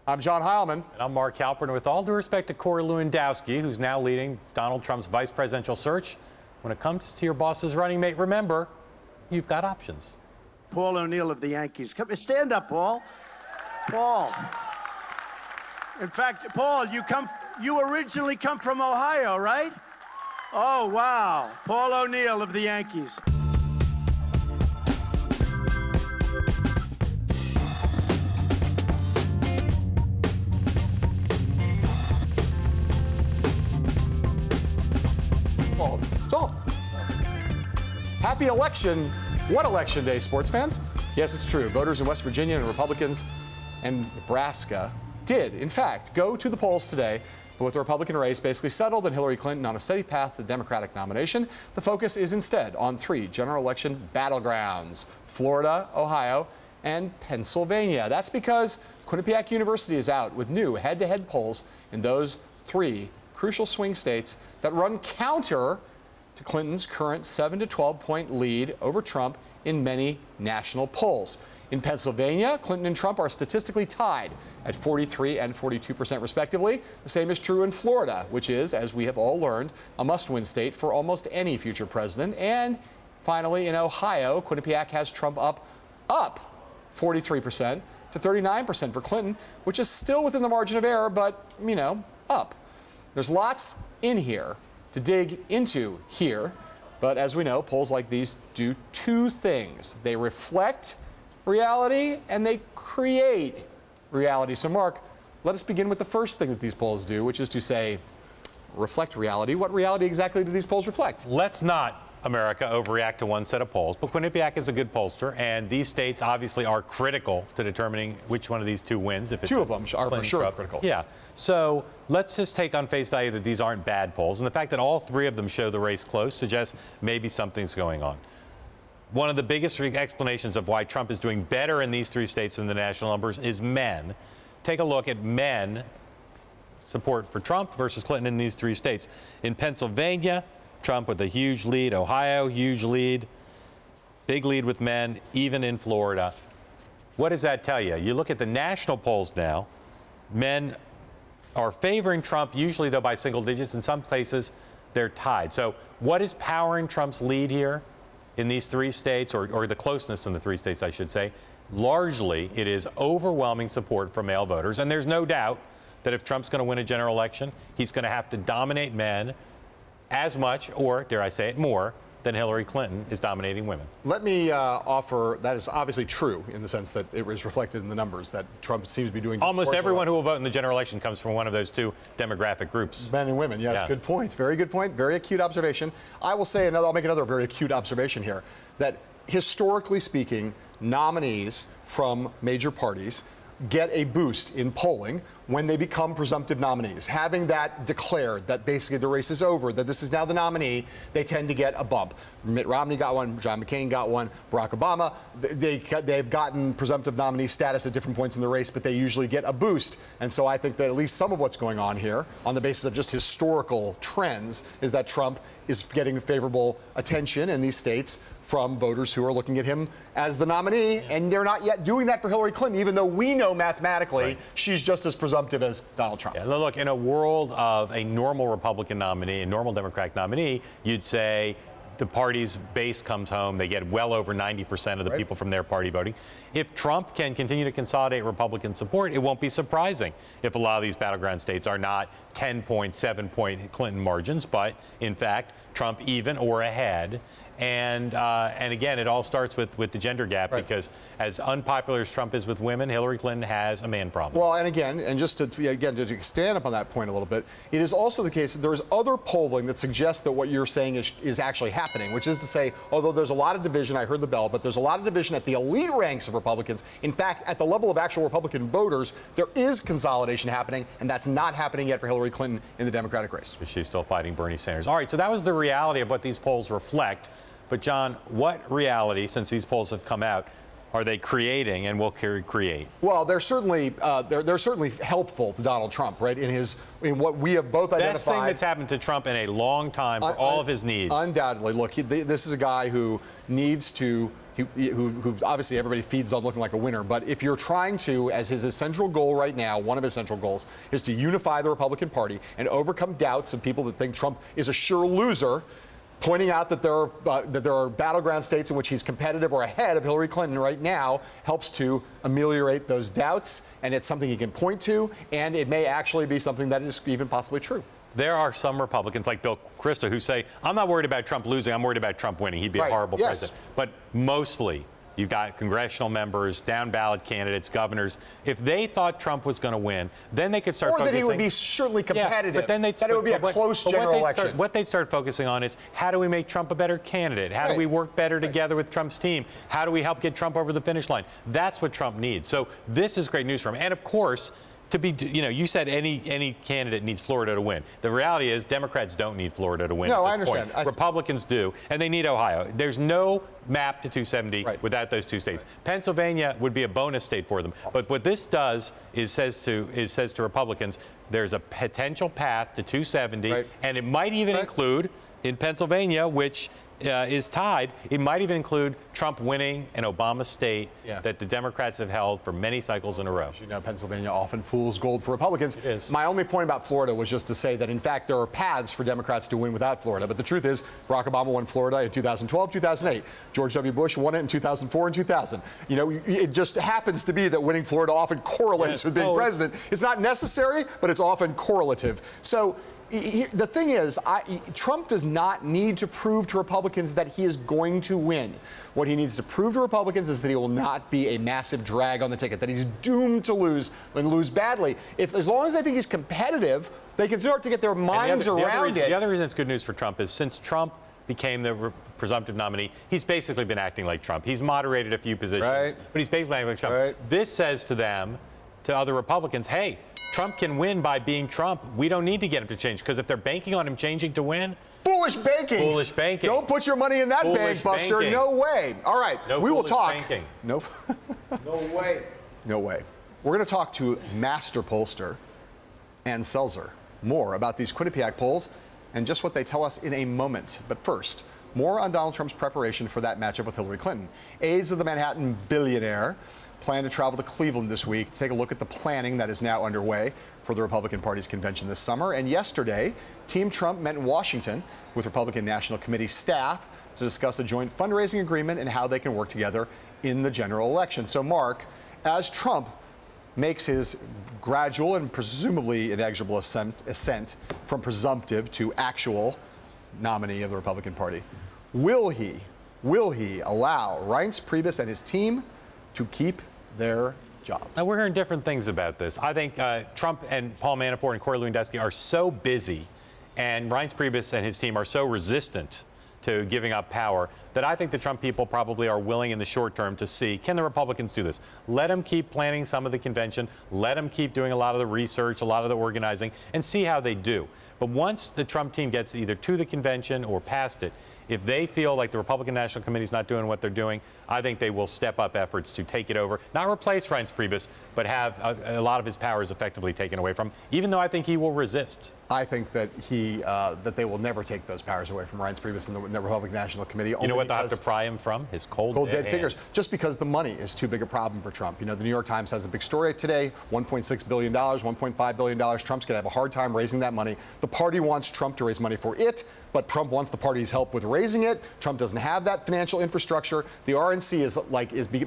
I'm John Heilemann. And I'm Mark Halperin. With all due respect to Corey Lewandowski, who's now leading Donald Trump's vice presidential search, when it comes to your boss's running mate, remember, you've got options. Paul O'Neill of the Yankees. Come, stand up, Paul. Paul. In fact, Paul, you originally come from Ohio, right? Oh, wow. Paul O'Neill of the Yankees. Happy election. What election day, sports fans? Yes, it's true. Voters in West Virginia and Republicans and Nebraska did, in fact, go to the polls today. But with the Republican race basically settled and Hillary Clinton on a steady path to the Democratic nomination, the focus is instead on three general election battlegrounds: Florida, Ohio, and Pennsylvania. That's because Quinnipiac University is out with new head-to-head polls in those three crucial swing states that run counter to Clinton's current 7 to 12 point lead over Trump in many national polls. In Pennsylvania, Clinton and Trump are statistically tied at 43% and 42% respectively. The same is true in Florida, which is, as we have all learned, a must-win state for almost any future president. And finally, in Ohio, Quinnipiac has Trump up 43% to 39% for Clinton, which is still within the margin of error, but, you know, up. There's lots in here to dig into here, but as we know, polls like these do two things. They reflect reality and they create reality. So Mark, let us begin with the first thing that these polls do, which is to say, reflect reality. What reality exactly do these polls reflect? Let's not, America, overreact to one set of polls, but Quinnipiac is a good pollster, and these states obviously are critical to determining which one of these two wins. If it's two of them are for sure Trump. Critical. Yeah. So let's just take on face value that these aren't bad polls, and the fact that all three of them show the race close suggests maybe something's going on. One of the biggest explanations of why Trump is doing better in these three states than the national numbers is men. Take a look at men support for Trump versus Clinton in these three states. In Pennsylvania, Trump with a huge lead. Ohio, huge lead. Big lead with men, even in Florida. What does that tell you? You look at the national polls now. Men are favoring Trump, usually, though, by single digits. In some places, they're tied. So what is powering Trump's lead here in these three states, or the closeness in the three states, I should say? Largely, it is overwhelming support from male voters. And there's no doubt that if Trump's going to win a general election, he's going to have to dominate men as much, or dare I say it, more than Hillary Clinton is dominating women. Let me offer, that is obviously true in the sense that it was reflected in the numbers that Trump seems to be doing. Almost everyone who will vote in the general election comes from one of those two demographic groups. Men and women, yes, yeah. Good point. Very good point. Very acute observation. I will say I'll make another very acute observation here, that historically speaking, nominees from major parties get a boost in polling when they become presumptive nominees. Having that declared, that basically the race is over, that this is now the nominee, they tend to get a bump. Mitt Romney got one, John McCain got one, Barack Obama, they've gotten presumptive nominee status at different points in the race, but they usually get a boost. And so I think that at least some of what's going on here, on the basis of just historical trends, is that Trump is getting favorable attention in these states from voters who are looking at him as the nominee, and they're not yet doing that for Hillary Clinton, even though we know mathematically she's just as presumptive as Donald Trump. Yeah, look, in a world of a normal Republican nominee, a normal Democratic nominee, you'd say the party's base comes home. They get well over 90% of the people from their party voting. If Trump can continue to consolidate Republican support, it won't be surprising if a lot of these battleground states are not 10-point, 7-point Clinton margins, but in fact, Trump even or ahead. And again, it all starts with the gender gap, because as unpopular as Trump is with women, Hillary Clinton has a man problem. Well, and again, and just to expand upon that point a little bit, it is also the case that there is other polling that suggests that what you're saying is actually happening, which is to say, although there's a lot of division, I heard the bell, but there's a lot of division at the elite ranks of Republicans. In fact, at the level of actual Republican voters, there is consolidation happening, and that's not happening yet for Hillary Clinton in the Democratic race. She's still fighting Bernie Sanders. All right, so that was the reality of what these polls reflect. But, John, what reality, since these polls have come out, are they creating and will create? Well, they're certainly helpful to Donald Trump, right? In what we have both identified. Best thing that's happened to Trump in a long time for all of his needs. Undoubtedly. Look, this is a guy who needs to. who obviously everybody feeds on looking like a winner. But if you're trying to, as his central goal right now, one of his central goals is to unify the Republican Party and overcome doubts of people that think Trump is a sure loser, pointing out that there are battleground states in which he's competitive or ahead of Hillary Clinton right now helps to ameliorate those doubts, and it's something he can point to, and it may actually be something that is even possibly true. There are some Republicans like Bill Krista who say, I'm not worried about Trump losing, I'm worried about Trump winning. He'd be a horrible president. But mostly, you've got congressional members, down ballot candidates, governors. If they thought Trump was going to win, then they could start focusing. Or that he would be certainly competitive. Yeah, but then that it would be a close general election. What they'd start focusing on is, how do we make Trump a better candidate? How do we work better together with Trump's team? How do we help get Trump over the finish line? That's what Trump needs. So this is great news for him. And of course, you said any candidate needs Florida to win. The reality is Democrats don't need Florida to win. No, I understand. Republicans do, and they need Ohio. There's no map to 270 without those two states. Pennsylvania would be a bonus state for them. But what this does is says to Republicans, there's a potential path to 270, and it might even include in Pennsylvania, which is tied, it might even include Trump winning an Obama state that the Democrats have held for many cycles in a row. As you know, Pennsylvania often fools gold for Republicans. It is. My only point about Florida was just to say that, in fact, there are paths for Democrats to win without Florida. But the truth is, Barack Obama won Florida in 2012, 2008. George W. Bush won it in 2004 and 2000. You know, it just happens to be that winning Florida often correlates with being president. It's not necessary, but it's often correlative. So the thing is, Trump does not need to prove to Republicans that he is going to win. What he needs to prove to Republicans is that he will not be a massive drag on the ticket, that he's doomed to lose and lose badly. As long as they think he's competitive, they can start to get their minds around it. The other reason it's good news for Trump is since Trump became the presumptive nominee, he's basically been acting like Trump. He's moderated a few positions, but he's basically acting like Trump. This says to them, to other Republicans, hey, Trump can win by being Trump. We don't need to get him to change, because if they're banking on him changing to win, foolish banking. Foolish banking. Don't put your money in that bank, Buster. No way. All right, we will talk. Banking. No way. No way. We're going to talk to Master Pollster and Selzer more about these Quinnipiac polls and just what they tell us in a moment. But first, more on Donald Trump's preparation for that matchup with Hillary Clinton. Aides of the Manhattan billionaire plan to travel to Cleveland this week to take a look at the planning that is now underway for the Republican Party's convention this summer. And yesterday, Team Trump met in Washington with Republican National Committee staff to discuss a joint fundraising agreement and how they can work together in the general election. So, Mark, as Trump makes his gradual and presumably inexorable ascent from presumptive to actual nominee of the Republican Party, will he allow Reince Priebus and his team to keep their jobs? Now, we're hearing different things about this. I think Trump and Paul Manafort and Corey Lewandowski are so busy, and Reince Priebus and his team are so resistant to giving up power, that I think the Trump people probably are willing in the short term to see, can the Republicans do this? Let them keep planning some of the convention, let them keep doing a lot of the research, a lot of the organizing, and see how they do. But once the Trump team gets either to the convention or past it, if they feel like the Republican National Committee is not doing what they're doing, I think they will step up efforts to take it over, not replace Reince Priebus, but have a lot of his powers effectively taken away from him, even though I think he will resist. I think that that they will never take those powers away from Reince Priebus and the Republican National Committee. You know what they'll have to pry him from? His cold dead fingers. Just because the money is too big a problem for Trump. You know, the New York Times has a big story today, $1.6 billion, $1.5 billion. Trump's going to have a hard time raising that money. The party wants Trump to raise money for it, but Trump wants the party's help with raising it. Trump doesn't have that financial infrastructure. The RNC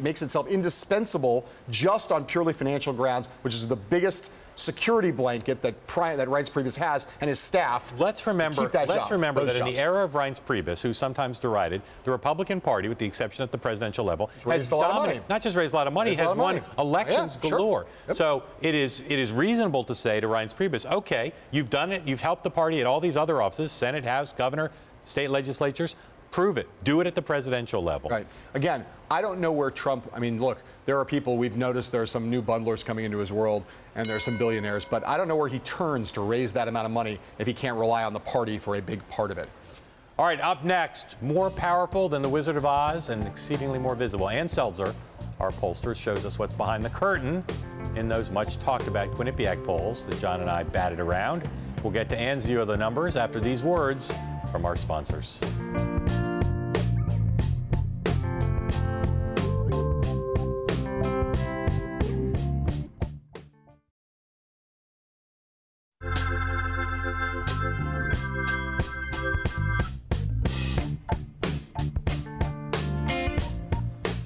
makes itself indispensable just on purely financial grounds, which is the biggest security blanket that Reince Priebus has and his staff. Let's remember that in the era of Reince Priebus, who's sometimes derided, the Republican Party, with the exception at the presidential level, has dominated. Not just raised a lot of money, has won elections galore. So it is reasonable to say to Reince Priebus, okay, you've done it, you've helped the party at all these other offices, Senate, House, Governor, state legislatures. Prove it. Do it at the presidential level. Right. Again, I don't know where Trump, I mean, look, there are people, we've noticed there are some new bundlers coming into his world, and there are some billionaires, but I don't know where he turns to raise that amount of money if he can't rely on the party for a big part of it. All right, up next, more powerful than the Wizard of Oz and exceedingly more visible. Ann Selzer, our pollster, shows us what's behind the curtain in those much talked about Quinnipiac polls that John and I batted around. We'll get to Ann's view of the numbers after these words from our sponsors.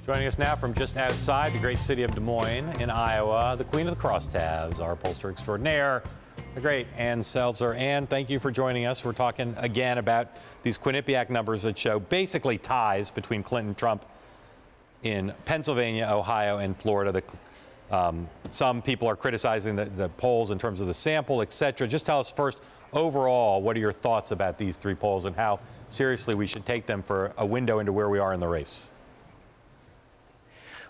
Joining us now from just outside the great city of Des Moines in Iowa, the queen of the crosstabs, our pollster extraordinaire, the great Ann Selzer. Ann, thank you for joining us. We're talking again about these Quinnipiac numbers that show basically ties between Clinton and Trump in Pennsylvania, Ohio, and Florida. Some people are criticizing the polls in terms of the sample, et cetera. Just tell us first, overall, what are your thoughts about these three polls and how seriously we should take them for a window into where we are in the race?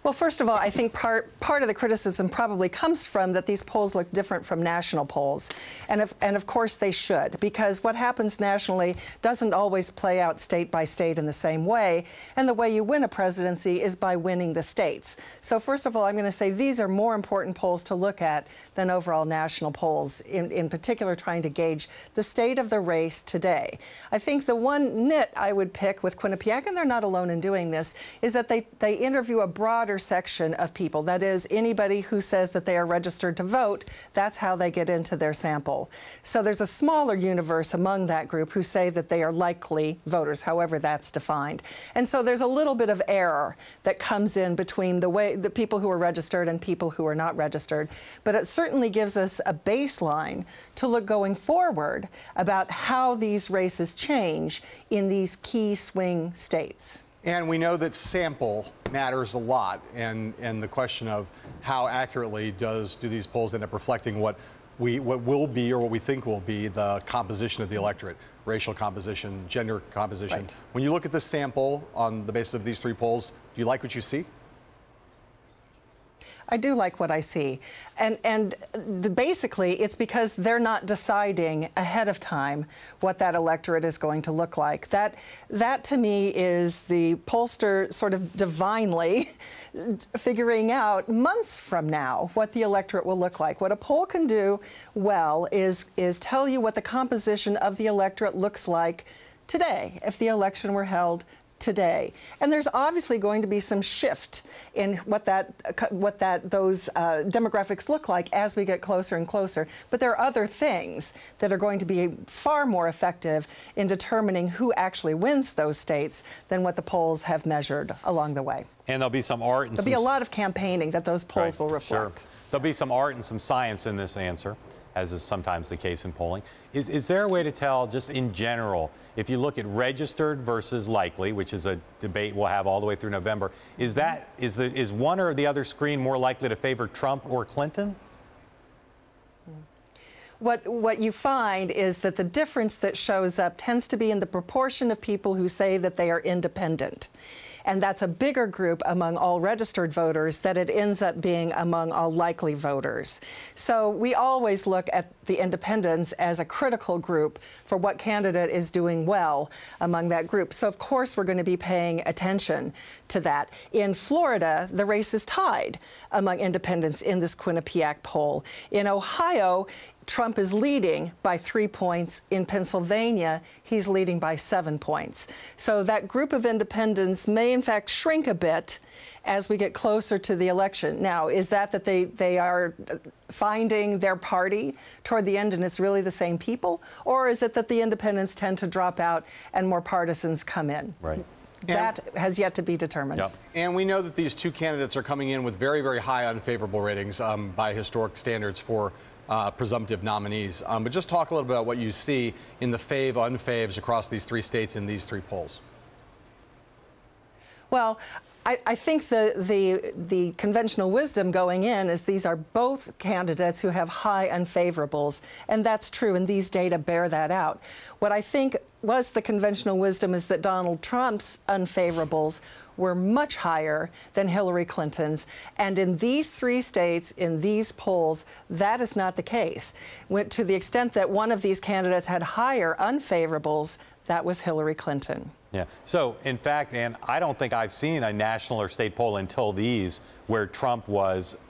Well, first of all, I think part of the criticism probably comes from that these polls look different from national polls. And of course they should, because what happens nationally doesn't always play out state by state in the same way. And the way you win a presidency is by winning the states. So first of all, I'm going to say these are more important polls to look at than overall national polls, in particular trying to gauge the state of the race today. I think the one nit I would pick with Quinnipiac, and they're not alone in doing this, is that they interview a broader section of people. That is, anybody who says that they are registered to vote, that's how they get into their sample. So there's a smaller universe among that group who say that they are likely voters, however that's defined. And so there's a little bit of error that comes in between the people who are registered and people who are not registered. But it certainly gives us a baseline to look going forward about how these races change in these key swing states. And we know that sample matters a lot, and the question of how accurately do these polls end up reflecting what will be or what we think will be the composition of the electorate, racial composition, gender composition. Right. When you look at the sample on the basis of these three polls, do you like what you see? I do like what I see. And basically, it's because they're not deciding ahead of time what that electorate is going to look like. That to me is the pollster sort of divinely figuring out months from now what the electorate will look like. What a poll can do well is tell you what the composition of the electorate looks like today, if the election were held today. And there's obviously going to be some shift in what those demographics look like as we get closer and closer. But there are other things that are going to be far more effective in determining who actually wins those states than what the polls have measured along the way. And there'll be some art and there'll be a lot of campaigning that those polls will reflect. Sure. There'll be some art and some science in this answer, as is sometimes the case in polling. Is there a way to tell, just in general, if you look at registered versus likely, which is a debate we'll have all the way through November, is one or the other screen more likely to favor Trump or Clinton? What you find is that the difference that shows up tends to be in the proportion of people who say that they are independent. And that's a bigger group among all registered voters than it ends up being among all likely voters. So we always look at the independents as a critical group for what candidate is doing well among that group. So of course we're going to be paying attention to that. In Florida, the race is tied among independents in this Quinnipiac poll. In Ohio, Trump is leading by 3 points. In Pennsylvania, he's leading by 7 points. So that group of independents may, in fact, shrink a bit as we get closer to the election. Now, is that they are finding their party toward the end and it's really the same people? Or is it that the independents tend to drop out and more partisans come in? Right. That has yet to be determined. Yep. And we know that these two candidates are coming in with very, very high unfavorable ratings by historic standards for presumptive nominees. But just talk a little bit about what you see in the unfaves across these three states in these three polls. Well, I think the conventional wisdom going in is these are both candidates who have high unfavorables, and that's true, and these data bear that out. What I think was the conventional wisdom is that Donald Trump's unfavorables were much higher than Hillary Clinton's. And in these three states, in these polls, that is not the case. To the extent that one of these candidates had higher unfavorables, that was Hillary Clinton. Yeah. So, in fact, Ann, I don't think I've seen a national or state poll until these where Trump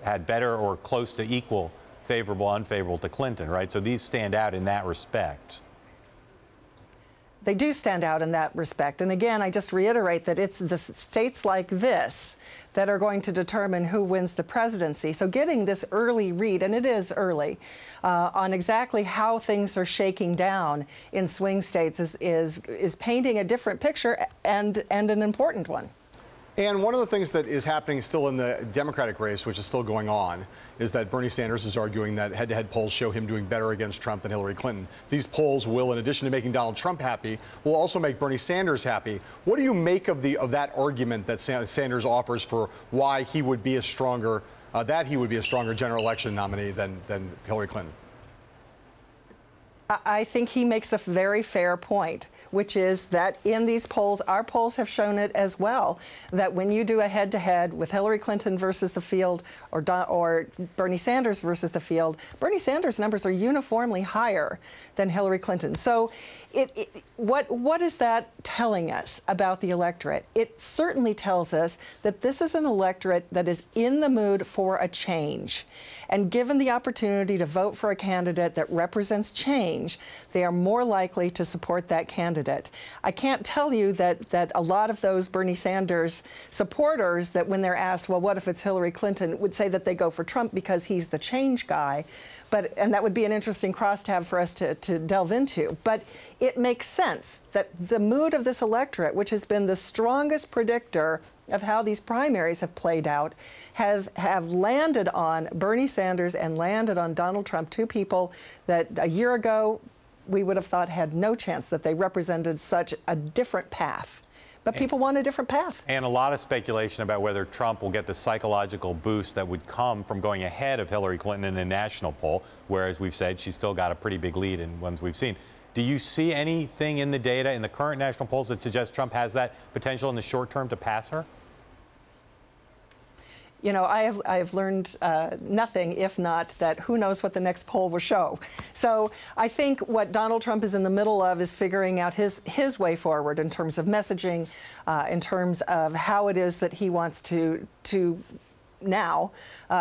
had better or close to equal favorable, unfavorable to Clinton, right? So these stand out in that respect. They do stand out in that respect. And again, I just reiterate that it's the states like this that are going to determine who wins the presidency. So getting this early read, and it is early, on exactly how things are shaking down in swing states is painting a different picture and an important one. And one of the things that is happening still in the Democratic race, which is still going on, is that Bernie Sanders is arguing that head-to-head polls show him doing better against Trump than Hillary Clinton. These polls will, in addition to making Donald Trump happy, will also make Bernie Sanders happy. What do you make of that argument that Sanders offers for why he would be a stronger general election nominee than Hillary Clinton? I think he makes a very fair point, which is that in these polls, our polls have shown it as well, that when you do a head-to-head with Hillary Clinton versus the field or Bernie Sanders versus the field, Bernie Sanders' numbers are uniformly higher than Hillary Clinton. So what is that telling us about the electorate? It certainly tells us that this is an electorate that is in the mood for a change. And given the opportunity to vote for a candidate that represents change, they are more likely to support that candidate. I can't tell you that a lot of those Bernie Sanders supporters, that when they're asked, well, what if it's Hillary Clinton, would say that they go for Trump because he's the change guy. And that would be an interesting crosstab for us to delve into. But it makes sense that the mood of this electorate, which has been the strongest predictor of how these primaries have played out, have landed on Bernie Sanders and landed on Donald Trump, two people that a year ago we would have thought had no chance, that they represented such a different path. But people want a different path. And a lot of speculation about whether Trump will get the psychological boost that would come from going ahead of Hillary Clinton in a national poll, whereas we've said she's still got a pretty big lead in ones we've seen. Do you see anything in the data, in the current national polls, that suggests Trump has that potential in the short term to pass her? You know, I have learned nothing if not that who knows what the next poll will show. So I think what Donald Trump is in the middle of is figuring out his way forward in terms of messaging, in terms of how it is that he wants to now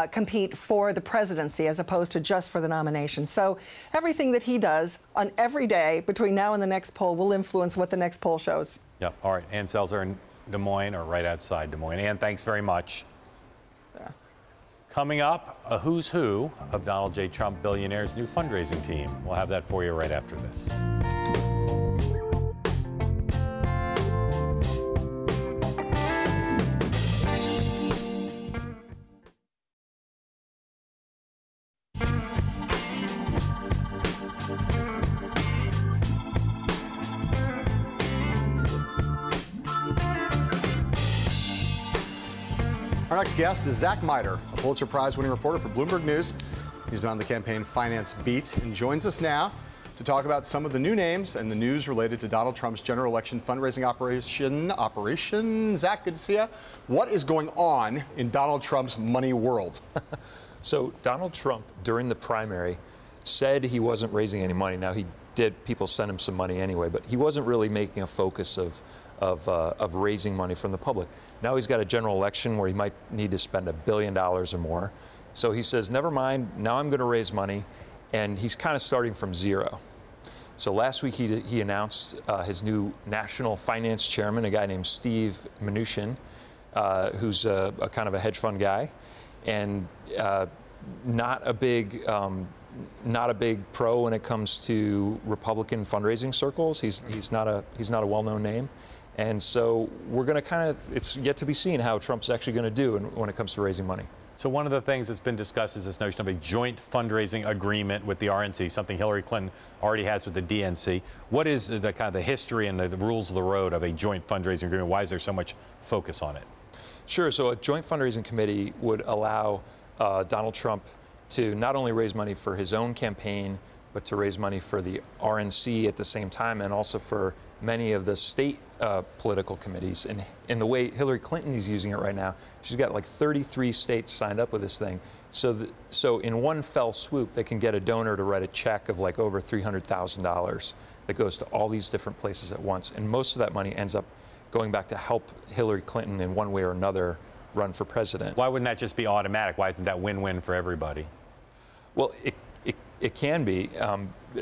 compete for the presidency as opposed to just for the nomination. So everything that he does on every day between now and the next poll will influence what the next poll shows. Yeah. All right. Ann Selzer in Des Moines, or right outside Des Moines. Ann, thanks very much. Coming up, a who's who of Donald J. Trump billionaire's new fundraising team. We'll have that for you right after this. Our next guest is Zach Miter, a Pulitzer Prize-winning reporter for Bloomberg News. He's been on the campaign finance beat and joins us now to talk about some of the new names and the news related to Donald Trump's general election fundraising operation. Zach, good to see you. What is going on in Donald Trump's money world? So Donald Trump, during the primary, said he wasn't raising any money. Now, he did. People sent him some money anyway, but he wasn't really making a focus of raising money from the public. Now he's got a general election where he might need to spend $1 billion or more. So he says, never mind, now I'm going to raise money. And he's kind of starting from zero. So last week he announced his new national finance chairman, a guy named Steve Mnuchin, who's a kind of a hedge fund guy, and not a big pro when it comes to Republican fundraising circles. He's not a well-known name. And so we're going to it's yet to be seen how Trump's actually going to do when it comes to raising money. So one of the things that's been discussed is this notion of a joint fundraising agreement with the RNC, something Hillary Clinton already has with the DNC. What is the kind of the history and the rules of the road of a joint fundraising agreement? Why is there so much focus on it? Sure. So a joint fundraising committee would allow Donald Trump to not only raise money for his own campaign, but to raise money for the RNC at the same time, and also for many of the state political committees. And in the way Hillary Clinton is using it right now, she's got like 33 states signed up with this thing. So in one fell swoop, they can get a donor to write a check of like over $300,000 that goes to all these different places at once. And most of that money ends up going back to help Hillary Clinton in one way or another run for president. Why wouldn't that just be automatic? Why isn't that win-win for everybody? Well, It can be.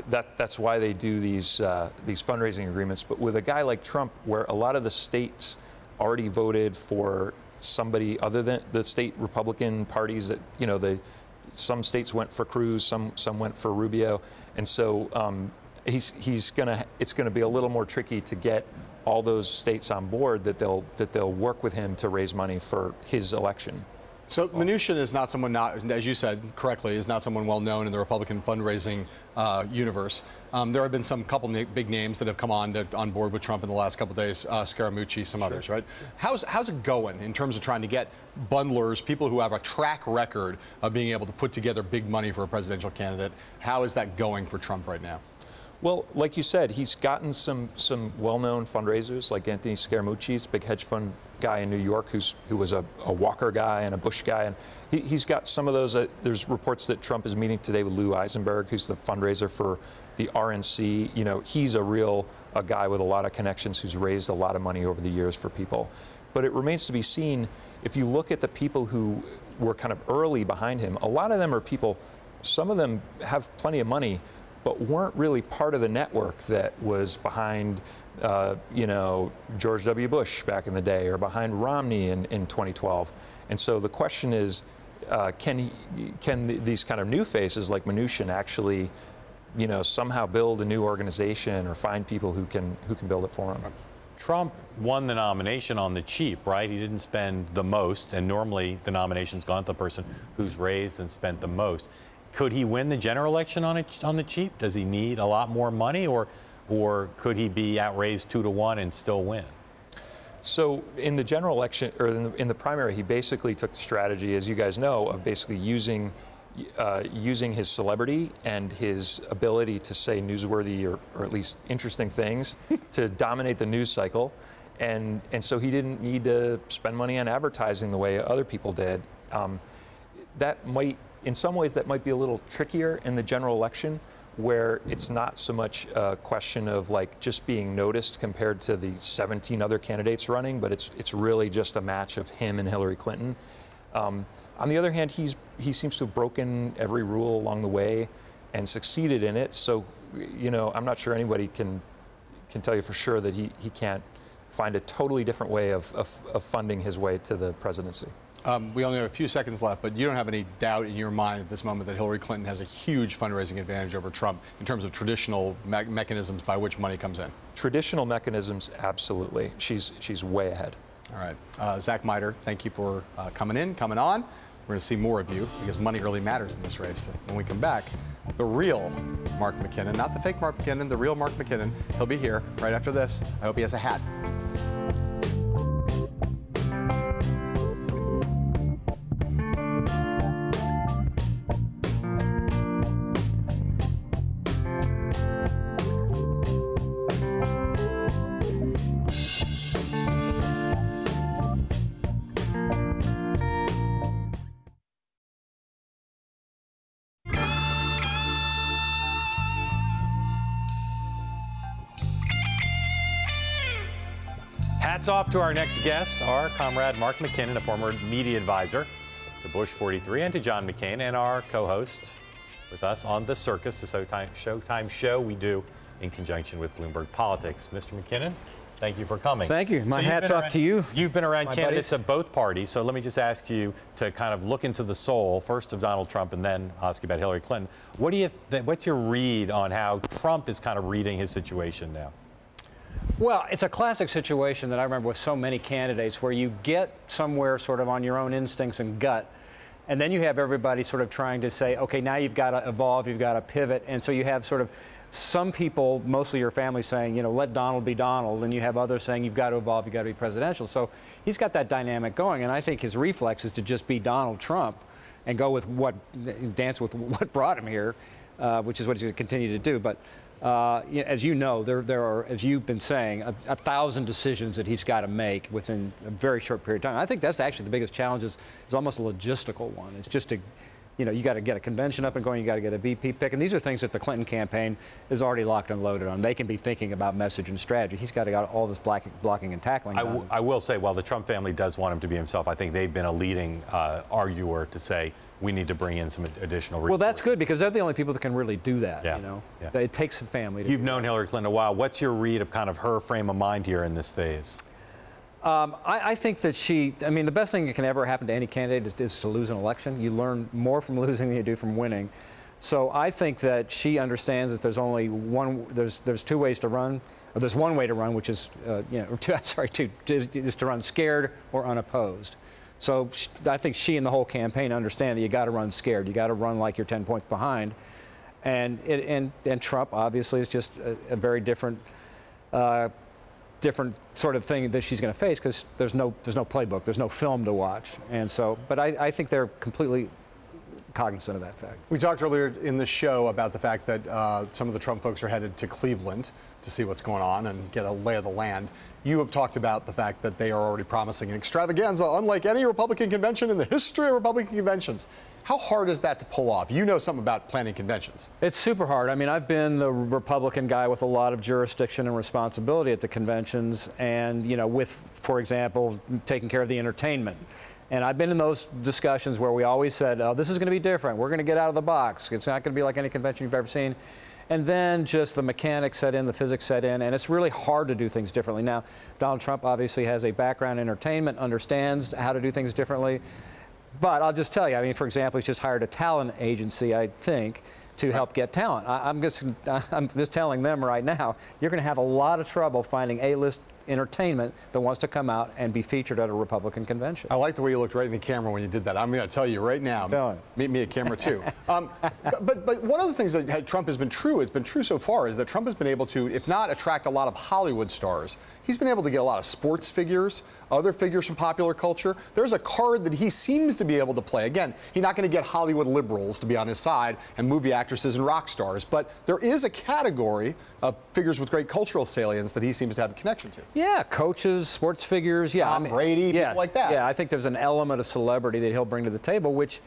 That's why they do these fundraising agreements. But with a guy like Trump, where a lot of the states already voted for somebody other than the state Republican parties, that some states went for Cruz, some went for Rubio, and so it's gonna be a little more tricky to get all those states on board that they'll work with him to raise money for his election. So Mnuchin is not someone, as you said correctly, is not someone well known in the Republican fundraising universe. There have been couple big names that have come on board with Trump in the last couple of days, Scaramucci, some others, right? How's it going in terms of trying to get bundlers, people who have a track record of being able to put together big money for a presidential candidate? How is that going for Trump right now? Well, like you said, he's gotten some well-known fundraisers like Anthony Scaramucci's big hedge fund guy in New York who was a Walker guy and a Bush guy, and he's got some of those. There's reports that Trump is meeting today with Lou Eisenberg, who's the fundraiser for the RNC. He's a guy with a lot of connections who's raised a lot of money over the years for people. But it remains to be seen. If you look at the people who were kind of early behind him, a lot of them are people, some of them have plenty of money, but weren't really part of the network that was behind, George W. Bush back in the day, or behind Romney in 2012. And so the question is, can these kind of new faces like Mnuchin actually, somehow build a new organization or find people who can build it for him? Trump won the nomination on the cheap, right? He didn't spend the most, and normally the nomination's gone to the person who's raised and spent the most. Could he win the general election on the cheap? Does he need a lot more money, or could he be outraised 2-1 and still win? So in the general election, or in the primary, he basically took the strategy, as you guys know, of basically using his celebrity and his ability to say newsworthy or at least interesting things to dominate the news cycle. And so he didn't need to spend money on advertising the way other people did. In some ways, that might be a little trickier in the general election, where it's not so much a question of just being noticed compared to the 17 other candidates running, but it's really just a match of him and Hillary Clinton. On the other hand, he seems to have broken every rule along the way and succeeded in it. So, I'm not sure anybody can tell you for sure that he can't find a totally different way of funding his way to the presidency. We only have a few seconds left, but you don't have any doubt in your mind at this moment that Hillary Clinton has a huge fundraising advantage over Trump in terms of traditional mechanisms by which money comes in? Traditional mechanisms, absolutely. She's way ahead. All right. Zach Miter, thank you for coming on. We're going to see more of you because money really matters in this race. When we come back, the real Mark McKinnon, not the fake Mark McKinnon, the real Mark McKinnon, he'll be here right after this. I hope he has a hat. Hats off to our next guest, our comrade Mark McKinnon, a former media advisor to Bush 43 and to John McCain, and our co-host with us on The Circus, the Showtime show we do in conjunction with Bloomberg Politics. Mr. McKinnon, thank you for coming. Thank you. My hat's off to you. You've been around candidates buddies of both parties, so let me just ask you to kind of look into the soul, first of Donald Trump and then ask you about Hillary Clinton. What's your read on how Trump is kind of reading his situation now? Well, it's a classic situation that I remember with so many candidates where you get somewhere sort of on your own instincts and gut, and then you have everybody sort of trying to say, okay, now you've got to evolve, you've got to pivot, and so you have sort of some people, mostly your family, saying, let Donald be Donald, and you have others saying you've got to evolve, you've got to be presidential. So he's got that dynamic going, and I think his reflex is to just be Donald Trump and go with dance with what brought him here, which is what he's going to continue to do. But as you know, there are, as you've been saying, 1,000 decisions that he's got to make within a very short period of time. I think that's actually the biggest challenge is almost a logistical one. It's just to you know, you got to get a convention up and going, you got to get a VP pick. And these are things that the Clinton campaign is already locked and loaded on. They can be thinking about message and strategy. He's got to got all this blocking and tackling done. I will say, while the Trump family does want him to be himself, I think they've been a leading arguer to say we need to bring in some additional resources. Well, that's good, because they're the only people that can really do that, Yeah. you know. Yeah. It takes a family to You've do known that. Hillary Clinton a while. What's your read of kind of her frame of mind here in this phase? I think that I mean, the best thing that can ever happen to any candidate is to lose an election. You learn more from losing than you do from winning. So I think that she understands that there's only there's two ways to run, or there's one way to run, which is, you know, is to run scared or unopposed. So I think she and the whole campaign understand that you got to run scared. You got to run like you're 10 points behind. And Trump obviously is just a very different sort of thing that she's going to face, because there's no playbook, there's no film to watch, and so. But I think they're completely cognizant of that fact. We talked earlier in the show about the fact that some of the Trump folks are headed to Cleveland to see what's going on and get a lay of the land. You have talked about the fact that they are already promising an extravaganza unlike any Republican convention in the history of Republican conventions. How hard is that to pull off? You know something about planning conventions. It's super hard. I mean, I've been the Republican guy with a lot of jurisdiction and responsibility at the conventions, and, you know, with, for example, taking care of the entertainment. And I've been in those discussions where we always said, oh, this is going to be different. We're going to get out of the box. It's not going to be like any convention you've ever seen. And then just the mechanics set in, the physics set in, and it's really hard to do things differently. Now, Donald Trump obviously has a background in entertainment, understands how to do things differently. But I'll just tell you, I mean, for example, he's just hired a talent agency, I think, to help get talent. I'm just telling them right now, you're going to have a lot of trouble finding A-list entertainment that wants to come out and be featured at a Republican convention. I like the way you looked right in the camera when you did that. I'm going to tell you right now, meet me at camera 2. But one of the things that Trump has been true, it's been true so far, is that Trump has been able to, if not attract a lot of Hollywood stars, he's been able to get a lot of sports figures, other figures from popular culture. There's a card that he seems to be able to play. Again, he's not going to get Hollywood liberals to be on his side and movie actresses and rock stars, but there is a category of figures with great cultural salience that he seems to have a connection to. Yeah, coaches, sports figures, yeah. Tom Brady, people like that. Yeah, I think there's an element of celebrity that he'll bring to the table, which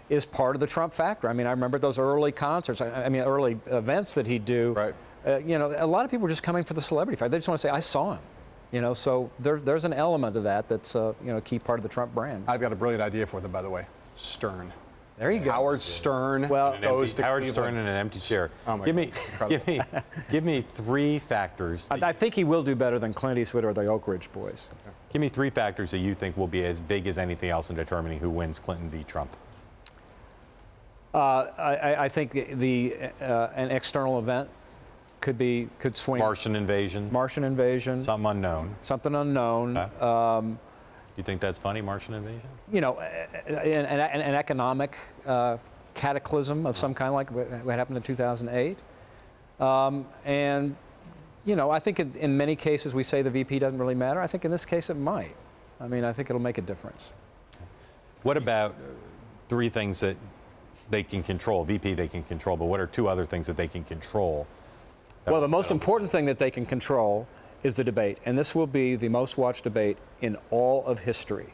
is part of the Trump factor. I mean, I remember those early concerts, I mean, early events that he'd do. Right. You know, a lot of people were just coming for the celebrity factor. They just want to say, I saw him. You know, so there's an element of that that's, you know, a key part of the Trump brand. I've got a brilliant idea for them, by the way. Stern. There you go. Howard Stern goes to Howard Cleveland. Stern in an empty chair. Oh my God. Give me 3 factors. I think he will do better than Clint Eastwood or the Oak Ridge Boys. Give me 3 factors that you think will be as big as anything else in determining who wins Clinton v. Trump. I think an external event could swing. Martian invasion. Martian invasion. Something unknown. Something unknown. Okay. You think that's funny, Martian invasion? You know, an economic cataclysm of some kind, like what happened in 2008. And, you know, I think in many cases we say the VP doesn't really matter. I think in this case it might. I mean, I think it'll make a difference. What about 3 things that they can control? VP they can control, but what are 2 other things that they can control? Well, the most important thing that they can control is the debate, and this will be the most watched debate in all of history.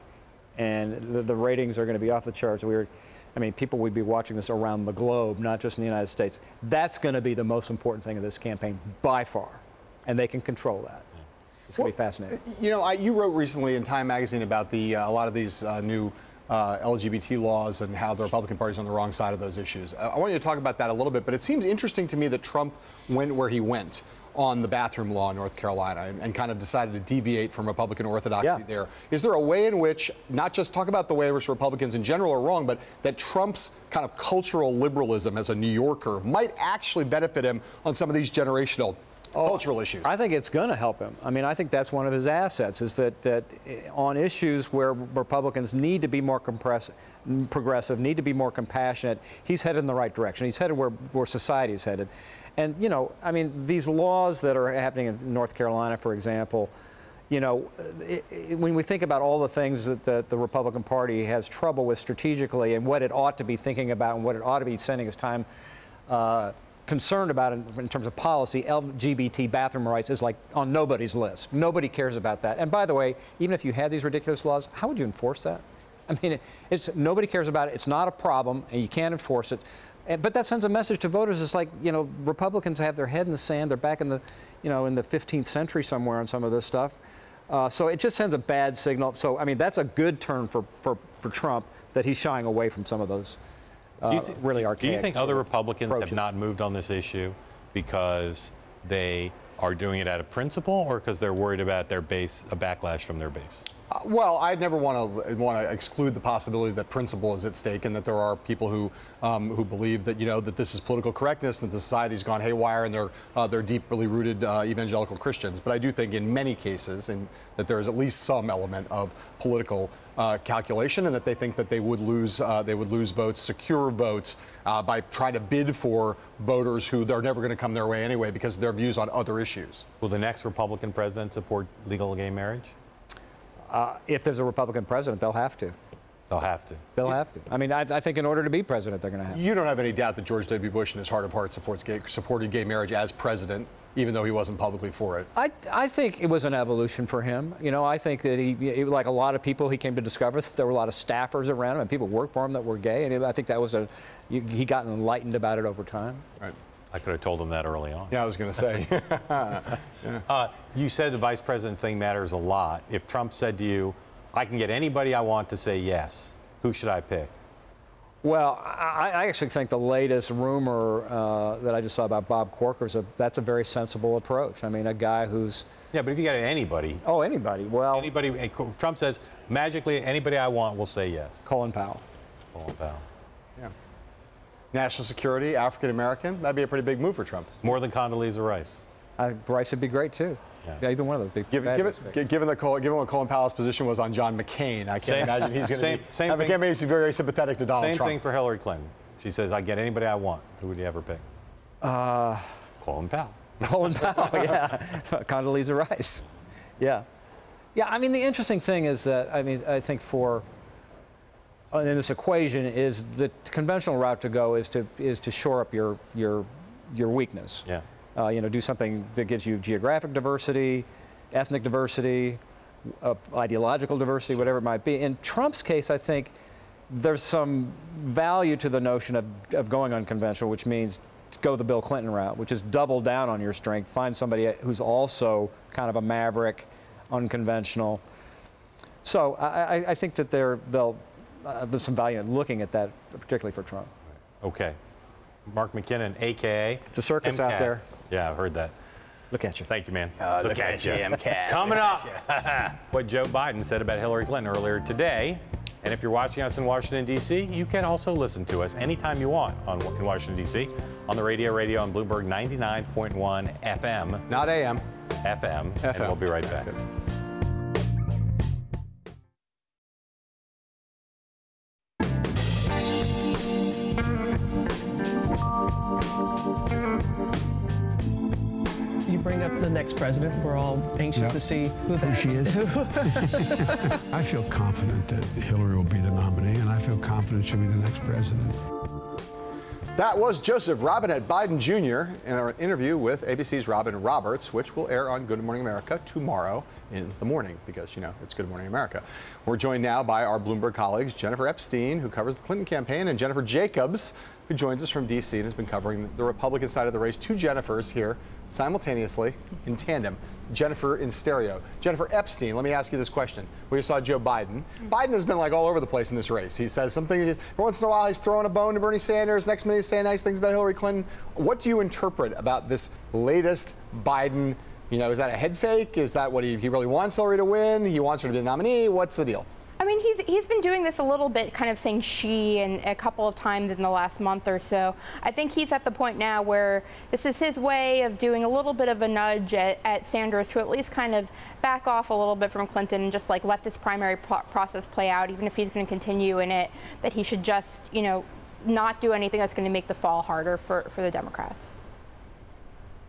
And the ratings are going to be off the charts. I mean, people would be watching this around the globe, not just in the United States. That's going to be the most important thing of this campaign by far, and they can control that. It's going to be fascinating. You know, you wrote recently in Time magazine about a lot of these new LGBT laws and how the Republican Party's on the wrong side of those issues. I want you to talk about that a little bit, but it seems interesting to me that Trump went where he went on the bathroom law in North Carolina and kind of decided to deviate from Republican orthodoxy there. Is there a way in which, not just talk about the way in which Republicans in general are wrong, but that Trump's kind of cultural liberalism as a New Yorker might actually benefit him on some of these generational cultural issues? I think it's going to help him. I mean, I think that's one of his assets, is that on issues where Republicans need to be more progressive, need to be more compassionate, he's headed in the right direction. He's headed where society is headed. And, you know, I mean, these laws that are happening in North Carolina, for example, you know, when we think about all the things that the Republican Party has trouble with strategically and what it ought to be thinking about and what it ought to be spending its time concerned about in terms of policy, LGBT bathroom rights is like on nobody's list. Nobody cares about that. And by the way, even if you had these ridiculous laws, how would you enforce that? I mean, nobody cares about it. It's not a problem, and you can't enforce it. But that sends a message to voters. It's like, you know, Republicans have their head in the sand. They're back in the, you know, in the 15th century somewhere on some of this stuff. So it just sends a bad signal. So, I mean, that's a good turn for Trump, that he's shying away from some of those really archaic. Do you think other Republicans approaches. have not moved on this issue because they are doing it out of principle, or because they're worried about their base, a backlash from their base? Well, I never want to exclude the possibility that principle is at stake, and that there are people who believe that, you know, that this is political correctness, that the society's gone haywire, and they're deeply rooted evangelical Christians. But I do think in many cases, that there is at least some element of political calculation, and that they think that they would lose votes, secure votes, by trying to bid for voters who they're never going to come their way anyway because of their views on other issues. Will the next Republican president support legal gay marriage? If there's a Republican president, they'll have to. They'll have to. They'll have to. I mean, I think in order to be president, they're going to have to. You don't have any doubt that George W. Bush in his heart of hearts supported gay marriage as president, even though he wasn't publicly for it. I think it was an evolution for him. You know, I think that he, like a lot of people, he came to discover that there were a lot of staffers around him and people worked for him that were gay. And I think that was he got enlightened about it over time. Right. I could have told him that early on. Yeah, I was going to say. Yeah. You said the vice president thing matters a lot. If Trump said to you, I can get anybody I want to say yes, who should I pick? Well, I actually think the latest rumor that I just saw about Bob Corker, that's a very sensible approach. I mean, a guy who's... Yeah, but if you got anybody... Oh, anybody. Well... Anybody. Trump says, magically, anybody I want will say yes. Colin Powell. Colin Powell. Yeah. National security, African American, that'd be a pretty big move for Trump. More than Condoleezza Rice. Rice would be great, too. Yeah, either one of those big. Given what Colin Powell's position was on John McCain, I can't imagine he's going to be. I can't imagine he's very sympathetic to Donald Trump. Same thing for Hillary Clinton. She says, I get anybody I want. Who would you ever pick? Colin Powell. Colin Powell, yeah. Condoleezza Rice. Yeah. Yeah, I mean, the interesting thing is that, I mean, I think in this equation is the conventional route to go is to shore up your weakness. Yeah. You know, do something that gives you geographic diversity, ethnic diversity, ideological diversity, whatever it might be. In Trump's case, I think there's some value to the notion of going unconventional, which means go the Bill Clinton route, which is double down on your strength, find somebody who's also kind of a maverick, unconventional. So I think that there's some value in looking at that, particularly for Trump. Okay. Mark McKinnon, a.k.a. It's a circus MCAT. out there. Yeah, I've heard that. Look at you. Thank you, man. Look at you, MCAT. Coming up, what Joe Biden said about Hillary Clinton earlier today. And if you're watching us in Washington, D.C., you can also listen to us anytime you want in Washington, D.C. on the radio on Bloomberg 99.1 FM. Not AM. FM. And we'll be right back. You bring up the next president. We're all anxious to see who she is. I feel confident that Hillary will be the nominee, and I feel confident she'll be the next president. That was Joseph Robinette Biden Jr. in our interview with ABC's Robin Roberts, which will air on Good Morning America tomorrow in the morning, because, you know, it's Good Morning America. We're joined now by our Bloomberg colleagues, Jennifer Epstein, who covers the Clinton campaign, and Jennifer Jacobs, who joins us from D.C. and has been covering the Republican side of the race. Two Jennifers here simultaneously in tandem. Jennifer in stereo. Jennifer Epstein, let me ask you this question. We saw Joe Biden. Biden has been like all over the place in this race. He says something, every once in a while he's throwing a bone to Bernie Sanders, next minute he's saying nice things about Hillary Clinton. What do you interpret about this latest Biden? You know, is that a head fake? Is that what he really wants Hillary to win? He wants her to be the nominee? What's the deal? I mean, he's been doing this a little bit, kind of saying she and a couple of times in the last month or so. I think he's at the point now where this is his way of doing a little bit of a nudge at Sanders to at least kind of back off a little bit from Clinton and just like let this primary process play out, even if he's going to continue in it, that he should just, you know, not do anything that's going to make the fall harder for the Democrats.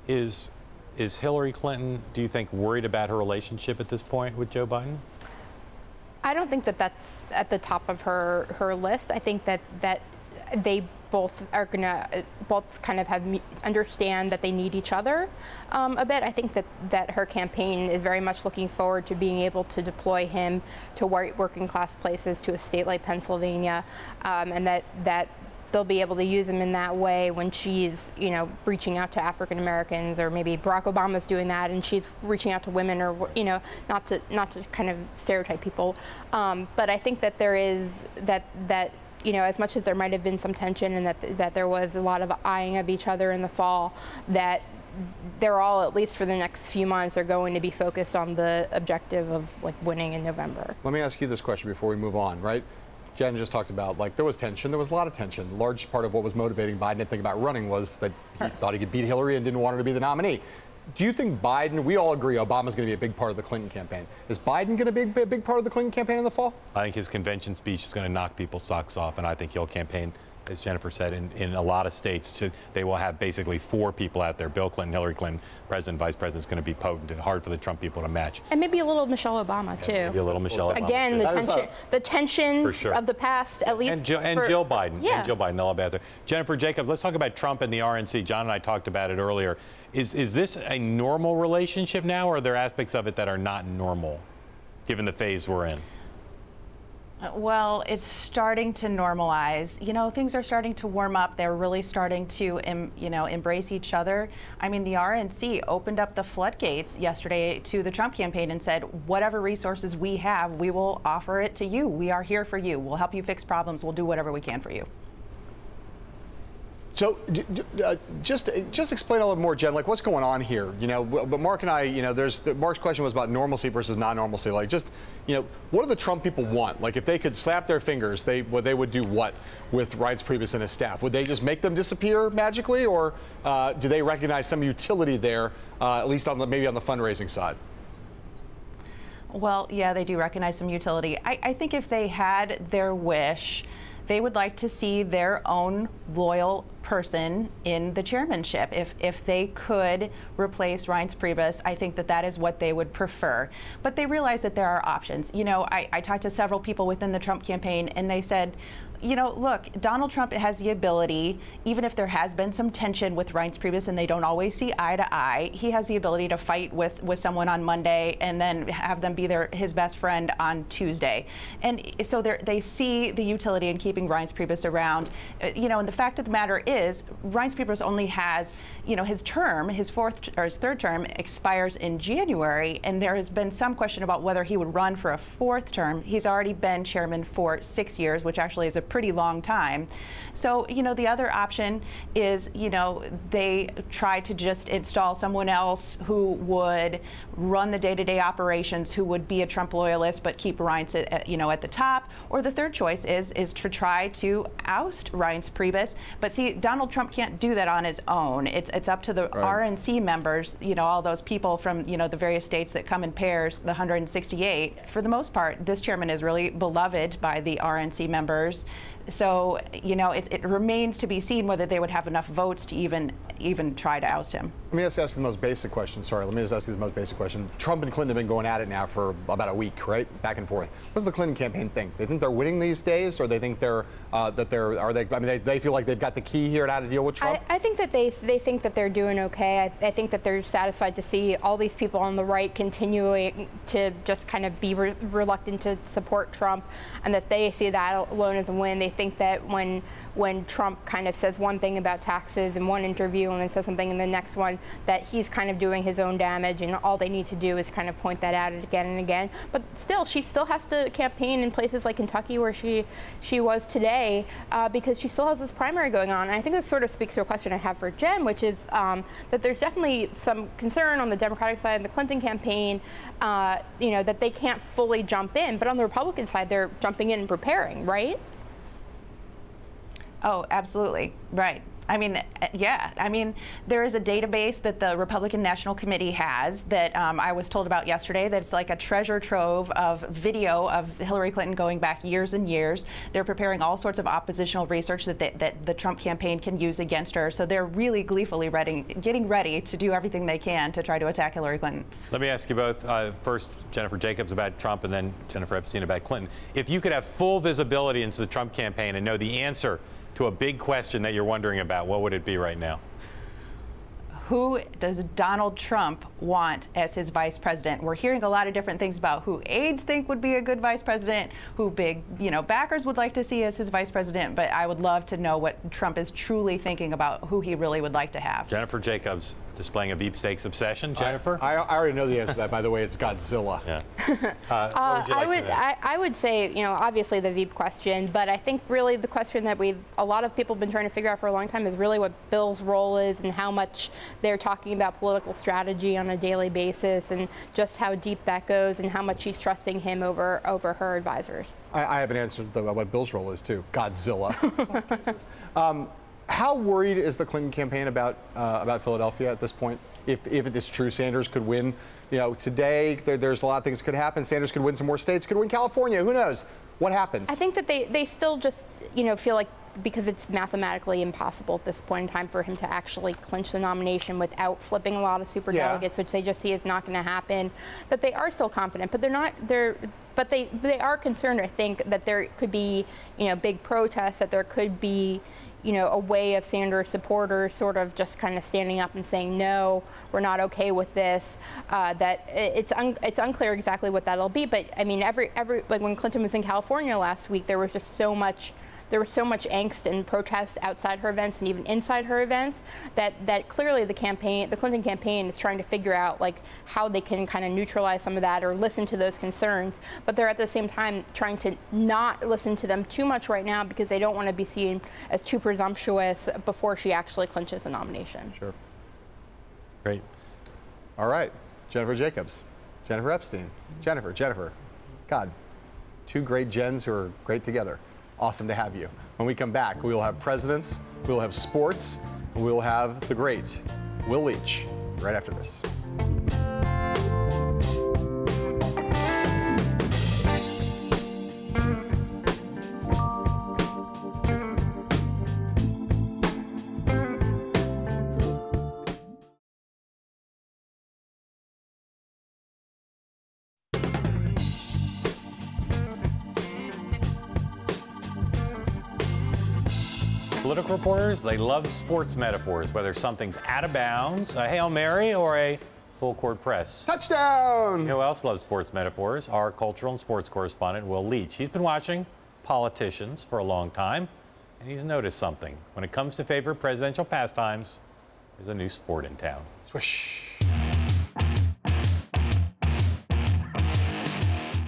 Is Hillary Clinton, do you think, worried about her relationship at this point with Joe Biden? I don't think that that's at the top of her list. I think that they both are gonna kind of understand that they need each other a bit. I think that her campaign is very much looking forward to being able to deploy him to working class places, to a state like Pennsylvania, and that they'll be able to use him in that way when she's, reaching out to African Americans, or maybe Barack Obama's doing that and she's reaching out to women, or not to kind of stereotype people. But I think that there is that as much as there might have been some tension and that there was a lot of eyeing of each other in the fall, that they're all, at least for the next few months, are going to be focused on the objective of winning in November. Let me ask you this question before we move on, right? Jen just talked about, there was tension. There was a lot of tension. A large part of what was motivating Biden to think about running was that he thought he could beat Hillary and didn't want her to be the nominee. Do you think Biden, we all agree Obama's going to be a big part of the Clinton campaign. Is Biden going to be a big part of the Clinton campaign in the fall? I think his convention speech is going to knock people's socks off, and I think he'll campaign, as Jennifer said, in a lot of states. They will have basically 4 people out there: Bill Clinton, Hillary Clinton, president, vice president. Is going to be potent and hard for the Trump people to match. And maybe a little Michelle Obama too. Maybe a little Michelle Obama. Again, the tensions sure. of the past, at least. And Jill Biden. Yeah. And Jill Biden. They'll all be out there. Jennifer Jacobs, let's talk about Trump and the RNC. John and I talked about it earlier. Is this a normal relationship now, or are there aspects of it that are not normal, given the phase we're in? Well, it's starting to normalize. Things are starting to warm up. They're really starting to, embrace each other. I mean, the RNC opened up the floodgates yesterday to the Trump campaign and said, whatever resources we have, we will offer it to you. We are here for you. We'll help you fix problems. We'll do whatever we can for you. So just explain a little more, Jen, what's going on here? But Mark and I, Mark's question was about normalcy versus non-normalcy. What do the Trump people want? If they could snap their fingers, they would do what with Reince Priebus and his staff? Would they just make them disappear magically, or do they recognize some utility there, at least maybe on the fundraising side? Well, yeah, they do recognize some utility. I think if they had their wish, they would like to see their own loyal person in the chairmanship. If they could replace Reince Priebus, I think that is what they would prefer. But they realize that there are options. I talked to several people within the Trump campaign, and they said, look, Donald Trump has the ability, even if there has been some tension with Reince Priebus and they don't always see eye to eye, he has the ability to fight with someone on Monday and then have them be his best friend on Tuesday. And so they see the utility in keeping Reince Priebus around. And the fact of the matter is, Reince Priebus only has, his term, his third term expires in January, and there has been some question about whether he would run for a 4th term. He's already been chairman for 6 years, which actually is a pretty long time. So, the other option is, they try to just install someone else who would run the day-to-day operations, who would be a Trump loyalist but keep Reince at the top. Or the third choice is to try to oust Reince Priebus. But see, Donald Trump can't do that on his own. It's up to the RNC members, all those people from, the various states that come in pairs, the 168. For the most part, this chairman is really beloved by the RNC members. So, it remains to be seen whether they would have enough votes to even try to oust him. Let me just ask the most basic question. Let me just ask you the most basic question. Trump and Clinton have been going at it now for about a week, right? Back and forth. What does the Clinton campaign think? They think they're winning these days, or they think they feel like they've got the key here to how to deal with Trump? I think that they think that they're doing okay. I think that they're satisfied to see all these people on the right continuing to just kind of be reluctant to support Trump, and that they see that alone as a win. They think that when Trump kind of says one thing about taxes in one interview and then says something in the next one, that he's kind of doing his own damage, and all they need to do is kind of point that out again and again. But still, she still has to campaign in places like Kentucky, where she was today, because she still has this primary going on. And I think this sort of speaks to a question I have for Jen, which is that there's definitely some concern on the Democratic side of the Clinton campaign, that they can't fully jump in. But on the Republican side, they're jumping in and preparing, right? Oh, absolutely. Right. I mean, yeah. I mean, there is a database that the Republican National Committee has that I was told about yesterday that's like a treasure trove of video of Hillary Clinton going back years and years. They're preparing all sorts of oppositional research that the Trump campaign can use against her. So they're really gleefully getting ready to do everything they can to try to attack Hillary Clinton. Let me ask you both, first Jennifer Jacobs about Trump and then Jennifer Epstein about Clinton. If you could have full visibility into the Trump campaign and know the answer to a big question that you're wondering about, what would it be right now? Who does Donald Trump want as his vice president? We're hearing a lot of different things about who aides think would be a good vice president, who big, backers would like to see as his vice president, but I would love to know what Trump is truly thinking about who he really would like to have. Jennifer Jacobs displaying a Veep Stakes obsession. Jennifer? I already know the answer to that, by the way. It's Godzilla. Yeah. I would say, obviously the Veep question, but I think really the question that a lot of people have been trying to figure out for a long time is really what Bill's role is and how much they're talking about political strategy on a daily basis and just how deep that goes and how much she's trusting him over her advisors. I have an answer to what Bill's role is, too. Godzilla. How worried is the Clinton campaign about Philadelphia at this point? If it is true Sanders could win, today there's a lot of things that could happen. Sanders could win some more states, could win California. Who knows? What happens? I think that they still just feel like, because it's mathematically impossible at this point in time for him to actually clinch the nomination without flipping a lot of superdelegates, which they just see is not going to happen, that they are still confident, but they are concerned, I think, that there could be, big protests, that there could be, a way of Sanders supporters sort of just kind of standing up and saying, no, we're not okay with this. That it's unclear exactly what that'll be. But I mean, like when Clinton was in California last week, there was just so much angst and protest outside her events and even inside her events that clearly the Clinton campaign is trying to figure out like how they can kind of neutralize some of that or listen to those concerns. But they're at the same time trying to not listen to them too much right now because they don't want to be seen as too presumptuous before she actually clinches the nomination. Sure. Great. All right. Jennifer Jacobs, Jennifer Epstein, Jennifer. God, two great Jens who are great together. Awesome to have you. When we come back, we will have presidents, we will have sports, and we will have the great Will Leach right after this. Political reporters, they love sports metaphors, whether something's out of bounds, a Hail Mary, or a full court press. Touchdown! You know who else loves sports metaphors? Our cultural and sports correspondent, Will Leach. He's been watching politicians for a long time, and he's noticed something. When it comes to favorite presidential pastimes, there's a new sport in town. Swish.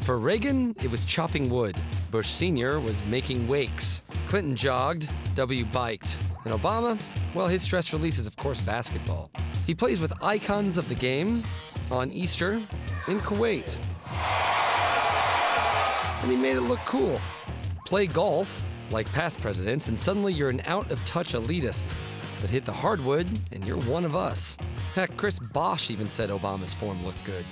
For Reagan, it was chopping wood. Bush Sr. was making wakes. Clinton jogged, W biked. And Obama, well, his stress release is, of course, basketball. He plays with icons of the game on Easter in Kuwait. And he made it look cool. Play golf, like past presidents, and suddenly you're an out-of-touch elitist. But hit the hardwood, and you're one of us. Heck, Chris Bosh even said Obama's form looked good.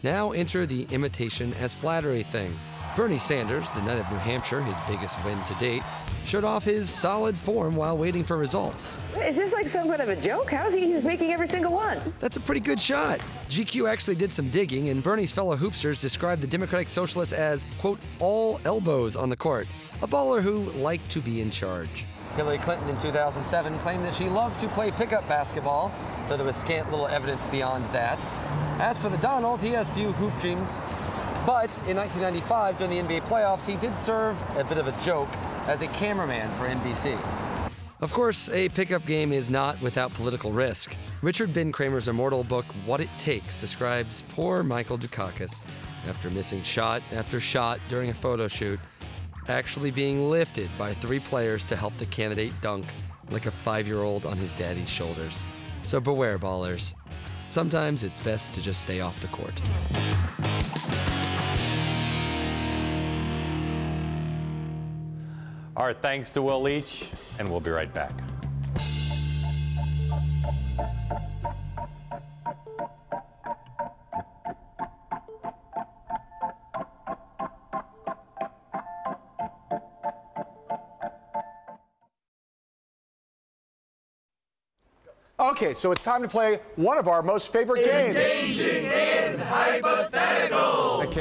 Now enter the imitation as flattery thing. Bernie Sanders, the Knight of New Hampshire, his biggest win to date, showed off his solid form while waiting for results. Is this like some kind of a joke? How's he making every single one? That's a pretty good shot. GQ actually did some digging, and Bernie's fellow hoopsters described the Democratic Socialists as, quote, all elbows on the court, a baller who liked to be in charge. Hillary Clinton in 2007 claimed that she loved to play pickup basketball, though there was scant little evidence beyond that. As for the Donald, he has few hoop dreams. But in 1995, during the NBA playoffs, he did serve a bit of a joke as a cameraman for NBC. Of course, a pickup game is not without political risk. Richard Ben Kramer's immortal book, What It Takes, describes poor Michael Dukakis, after missing shot after shot during a photo shoot, actually being lifted by 3 players to help the candidate dunk like a 5-year-old on his daddy's shoulders. So beware, ballers. Sometimes it's best to just stay off the court. All right, thanks to Will Leach, and we'll be right back. Okay, so it's time to play one of our most favorite games. Engaging in hypotheticals.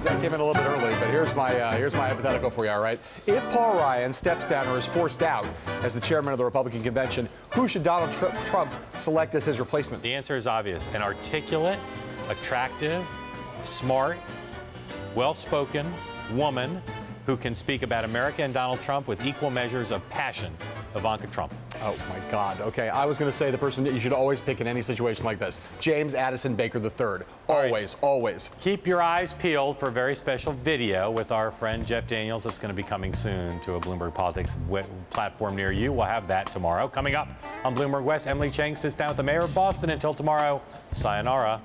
That came in a little bit early, but here's my hypothetical for you, all right? If Paul Ryan steps down or is forced out as the chairman of the Republican convention, who should Donald Trump select as his replacement? The answer is obvious. An articulate, attractive, smart, well-spoken woman who can speak about America and Donald Trump with equal measures of passion, Ivanka Trump. Oh, my God. Okay, I was going to say the person that you should always pick in any situation like this, James Addison Baker III. Always, always. Keep your eyes peeled for a very special video with our friend Jeff Daniels that's going to be coming soon to a Bloomberg Politics platform near you. We'll have that tomorrow. Coming up on Bloomberg West, Emily Chang sits down with the mayor of Boston. Until tomorrow, sayonara.